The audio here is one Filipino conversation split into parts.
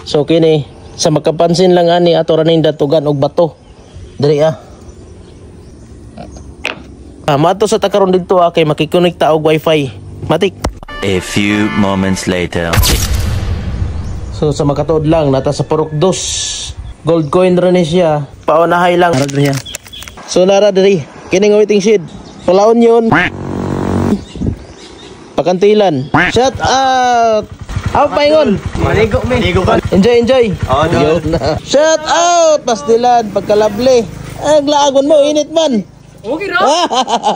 So kini sa makapansin lang ani ato raning datugan og bato. Diri mato sa takaron dito kay makikonekta og wifi. Matik. A few moments later. So sa makatuod lang nata sa Purok 2. Gold coin ra ni siya. Paunahay lang ra niya. So nara diri kining waiting shed. Palaon yun. Pakantilan. Shout out. Aw paingon. Maligo mi. Enjoy. Oh, Shout out Pastilan pagkalabli. Aglaagon mo init man. Okay ra.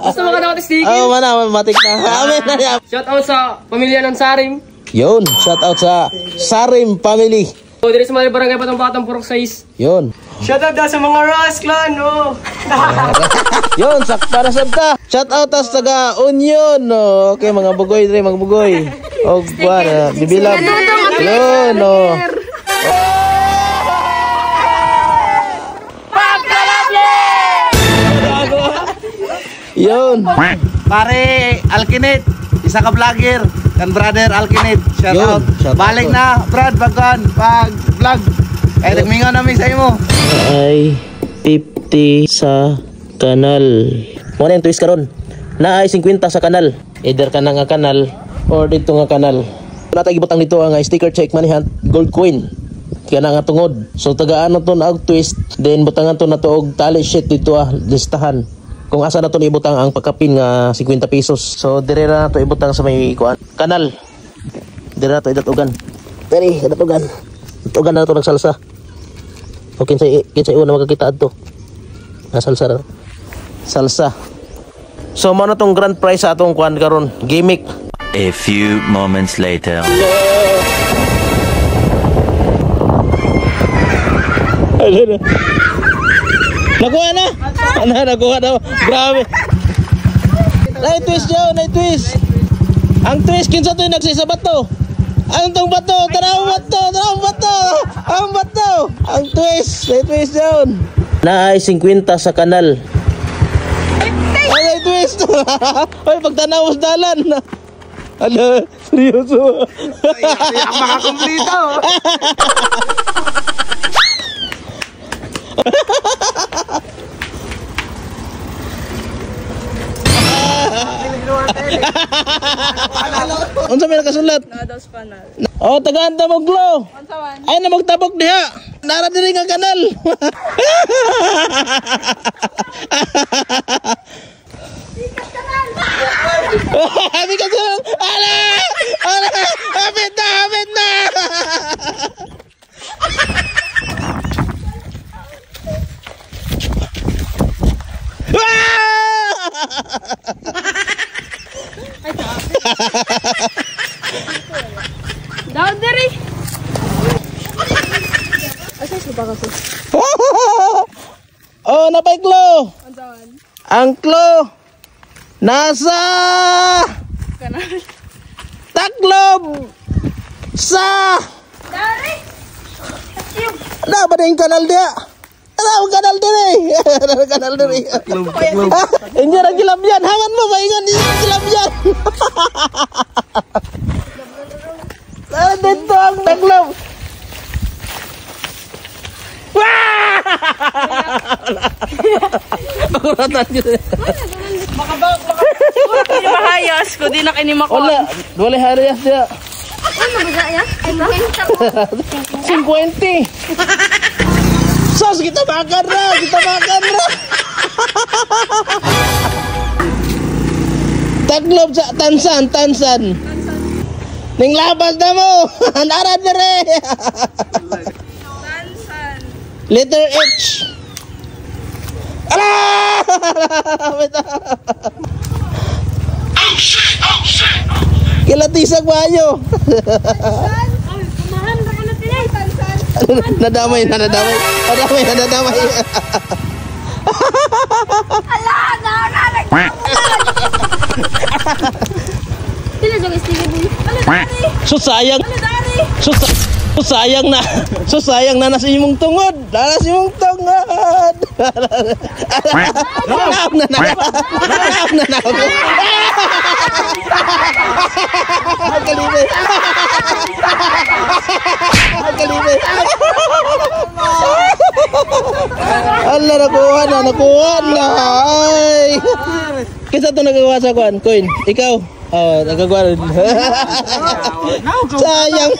Basta makadawat sticker. Oh mana matik na. Amen na. Shout out sa pamilya ng Sarim. Yun, shout out sa Sarim family. So diri sa mga barangay Batang Purok 6. Yun. Shout out daw sa mga Ross clan, oh. Yun, para sabta. Shout out tas taga Union. Oh. Okay, mga bugoy dre, mga bugoy. Og buwan, bibilang. Yun, oh. Yun. Pare Alkinit, isa ka vlogger. Kan brother Alkinit, shout Yun, out. shout Balik out. na, Brad, pag vlog. Ay, nagmingaw namin sa imo. Ay 50 sa kanal. Muna yung twist karon. Na ay 50 sa kanal. Either ka na nga kanal or dito nga kanal. Natay gibutang dito ang sticker check manihan gold coin. Kaya na nga tungod. So tagaan to na og twist. Then butangan to na to og tali sheet dito listahan. Kung asa na to ibutang ang pagkapin nga 50 pesos. So dire na to ibutang sa may kuan kanal. Dire na to idatugan. Diri idatugan. Tugan na to nagsalsa. O kinsay una magkakita adto. Salsa na. Salsa. So mo na tong grand prize sa atong kuan karon, gimmick. A few moments later. Nakuha na. Nakuha na. Grabe. Night twist yo, night twist. Ang twist kinsa to nagsisabat to. Ang tong bato, tanaw bato. Ang bato. Ang twist, night twist yun. Na ay 50 sa kanal. Ay twist. Ay pagtanaw sa dalan. Ala, seryoso. Ay, ang makakomplito. Unsa may nakasulat? Nados panal. Oh, tagaan ta mo glow. Unsawan? Ay na magtabok diha. Nara diri nga kanal. Happy ka kanal. Ala! Habit na. Daw diri. Asa sa baka ko? Oh, napay klo. Unsawan? Ang klo nasa Kanal. taklob sa Dari. na ba yung kanal dia? Ano ang kanal diri? Kanal diri. Hindi ra gilabyan. Hawan mo maingon ni gilabyan. Dito ang taklob. Wah! Kuratan yun. Makabak. Siguro mahayas ko di na kini makon. Wala hariyas dia. Ano ba ya? 50. 50. Sos kita makan ra. Taklob sa tansan. Ning labas na mo. Nara dire. Tansan. Letter H. Ala! Kilatisag bayo. Ay, kumahan ra na tinay tansan. Nadamay. Ala, na. Dili jong sticker bu. Ala dari. Susayang. Ala dari. Susayang na nasa imong tungod. Nakap na. Ang kalibe. Ang kalibe. Ala, nakuha na. Ay. Kisa to nagagawa sa kuan, coin. Ikaw. Oh, nagagawa rin. Sayang.